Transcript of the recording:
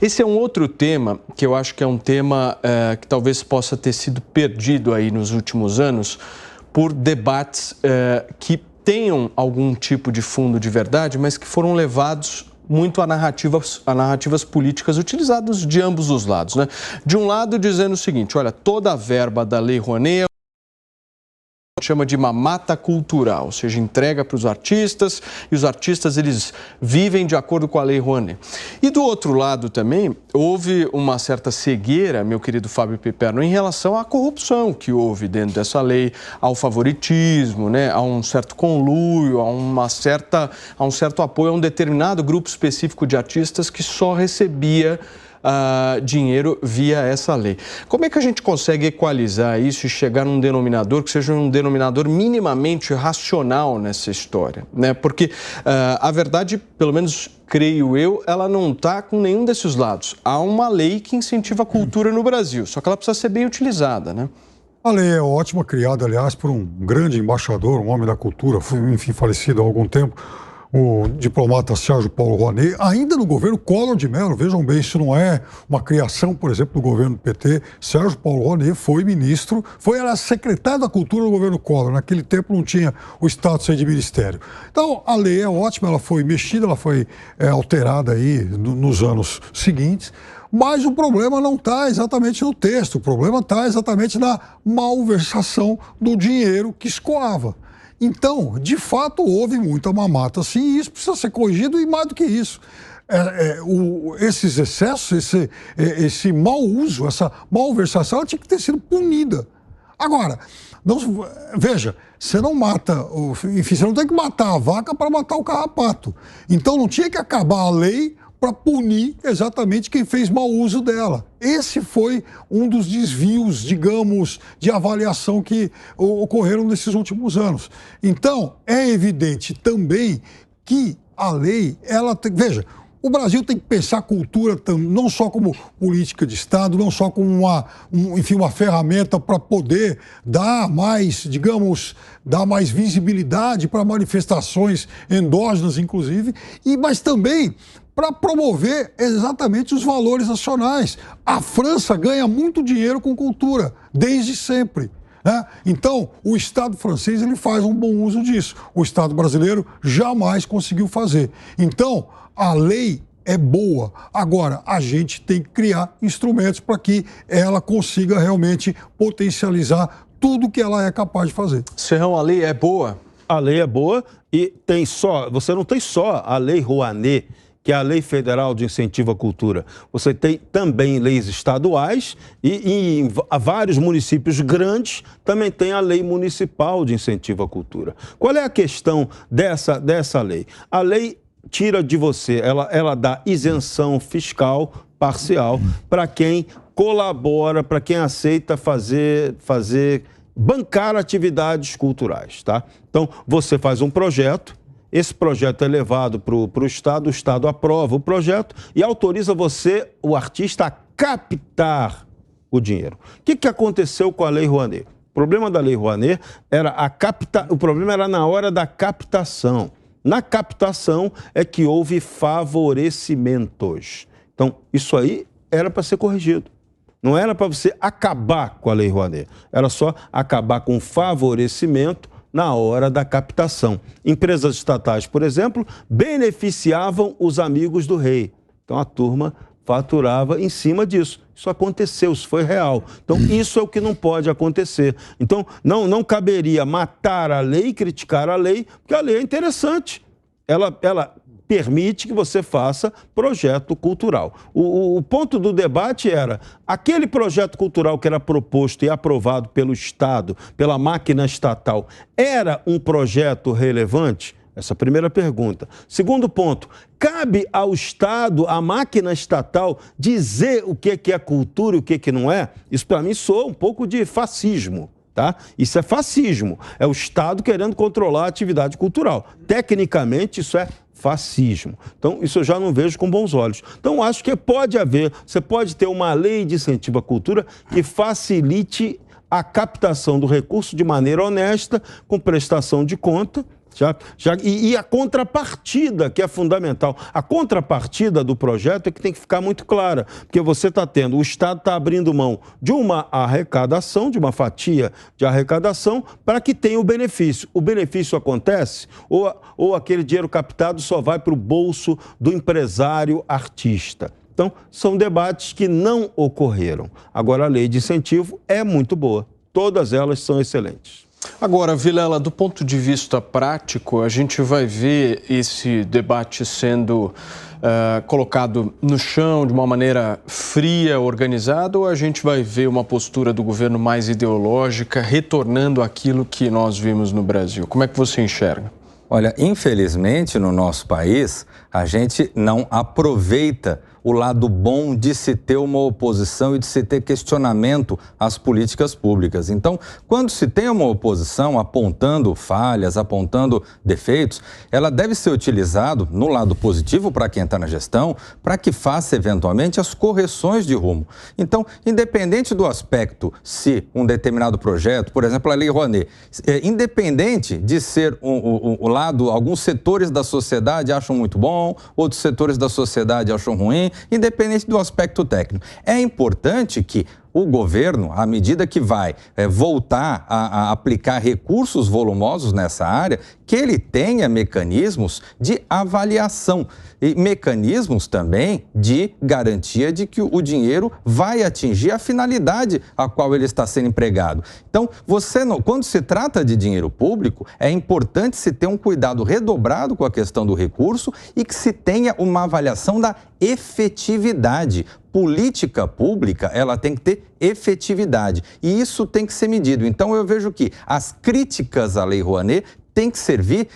Esse é um outro tema que eu acho que é um tema que talvez possa ter sido perdido aí nos últimos anos por debates que tenham algum tipo de fundo de verdade, mas que foram levados muito a narrativas políticas utilizadas de ambos os lados, né? De um lado, dizendo o seguinte: olha, toda a verba da Lei Rouanet chama de mamata cultural, ou seja, entrega para os artistas, e os artistas eles vivem de acordo com a Lei Rouanet. E do outro lado também, houve uma certa cegueira, meu querido Fábio Piperno, em relação à corrupção que houve dentro dessa lei, ao favoritismo, né, a um certo conluio, a um certo apoio a um determinado grupo específico de artistas que só recebia dinheiro via essa lei. Como é que a gente consegue equalizar isso e chegar num denominador que seja um denominador minimamente racional nessa história, né? Porque a verdade, pelo menos creio eu, ela não está com nenhum desses lados. Há uma lei que incentiva a cultura no Brasil, só que ela precisa ser bem utilizada, né? A lei é ótima, criada, aliás, por um grande embaixador, um homem da cultura, enfim, falecido há algum tempo, o diplomata Sérgio Paulo Rouanet, ainda no governo Collor de Mello. Vejam bem, isso não é uma criação, por exemplo, do governo do PT. Sérgio Paulo Rouanet foi ministro, era secretário da Cultura do governo Collor. Naquele tempo não tinha o status aí de ministério. Então, a lei é ótima, ela foi mexida, ela foi alterada aí nos anos seguintes. Mas o problema não está exatamente no texto, o problema está exatamente na malversação do dinheiro que escoava. Então, de fato, houve muita mamata, sim, e isso precisa ser corrigido, e mais do que isso. Esses excessos, esse mau uso, essa malversação, ela tinha que ter sido punida. Agora, veja, você não mata, enfim, você não tem que matar a vaca para matar o carrapato. Então, não tinha que acabar a lei para punir exatamente quem fez mau uso dela. Esse foi um dos desvios, digamos, de avaliação que ocorreram nesses últimos anos. Então, é evidente também que a lei, veja, o Brasil tem que pensar a cultura não só como política de Estado, não só como uma ferramenta para poder dar mais, digamos, dar mais visibilidade para manifestações endógenas, inclusive, mas também para promover exatamente os valores nacionais. A França ganha muito dinheiro com cultura, desde sempre, né? Então, o Estado francês ele faz um bom uso disso. O Estado brasileiro jamais conseguiu fazer. Então, a lei é boa. Agora, a gente tem que criar instrumentos para que ela consiga realmente potencializar tudo que ela é capaz de fazer. Serrão, a lei é boa? A lei é boa e você não tem só a Lei Rouanet, que é a Lei Federal de Incentivo à Cultura. Você tem também leis estaduais e em vários municípios grandes também tem a Lei Municipal de Incentivo à Cultura. Qual é a questão dessa lei? A lei tira de você, ela dá isenção fiscal parcial para quem colabora, para quem aceita bancar atividades culturais, tá? Então, você faz um projeto, esse projeto é levado para o Estado aprova o projeto e autoriza você, o artista, a captar o dinheiro. O que aconteceu com a Lei Rouanet? O problema da Lei Rouanet o problema era na hora da captação. Na captação é que houve favorecimentos. Então, isso aí era para ser corrigido. Não era para você acabar com a Lei Rouanet. Era só acabar com o favorecimento na hora da captação. Empresas estatais, por exemplo, beneficiavam os amigos do rei. Então, a turma faturava em cima disso. Isso aconteceu, isso foi real. Então, isso é o que não pode acontecer. Então, não caberia matar a lei, criticar a lei, porque a lei é interessante. Ela permite que você faça projeto cultural. O ponto do debate era, aquele projeto cultural que era proposto e aprovado pelo Estado, pela máquina estatal, era um projeto relevante? Essa é a primeira pergunta. Segundo ponto, cabe ao Estado, à máquina estatal, dizer o que é cultura e o que não é? Isso, para mim, soa um pouco de fascismo. Tá? Isso é fascismo. É o Estado querendo controlar a atividade cultural. Tecnicamente, isso é fascismo. Então, isso eu já não vejo com bons olhos. Então, acho que você pode ter uma lei de incentivo à cultura que facilite a captação do recurso de maneira honesta, com prestação de conta, E a contrapartida, que é fundamental. A contrapartida do projeto é que tem que ficar muito clara, porque você está tendo, o Estado está abrindo mão de uma arrecadação, de uma fatia de arrecadação, para que tenha o benefício. O benefício acontece ou aquele dinheiro captado só vai para o bolso do empresário artista. Então, são debates que não ocorreram. Agora, a lei de incentivo é muito boa. Todas elas são excelentes. Agora, Vilela, do ponto de vista prático, a gente vai ver esse debate sendo colocado no chão de uma maneira fria, organizada, ou a gente vai ver uma postura do governo mais ideológica, retornando àquilo que nós vimos no Brasil? Como é que você enxerga? Olha, infelizmente, no nosso país, a gente não aproveita o lado bom de se ter uma oposição e de se ter questionamento às políticas públicas. Então, quando se tem uma oposição apontando falhas, apontando defeitos, ela deve ser utilizada no lado positivo para quem está na gestão, para que faça eventualmente as correções de rumo. Então, independente do aspecto, se um determinado projeto, por exemplo, a Lei Rouanet, independente de ser o lado, alguns setores da sociedade acham muito bom, outros setores da sociedade acham ruim, independente do aspecto técnico. É importante que o governo, à medida que vai voltar a aplicar recursos volumosos nessa área, que ele tenha mecanismos de avaliação e mecanismos também de garantia de que o dinheiro vai atingir a finalidade a qual ele está sendo empregado. Então, quando se trata de dinheiro público, é importante se ter um cuidado redobrado com a questão do recurso e que se tenha uma avaliação da efetividade. Política pública, ela tem que ter efetividade e isso tem que ser medido. Então, eu vejo que as críticas à Lei Rouanet têm que servir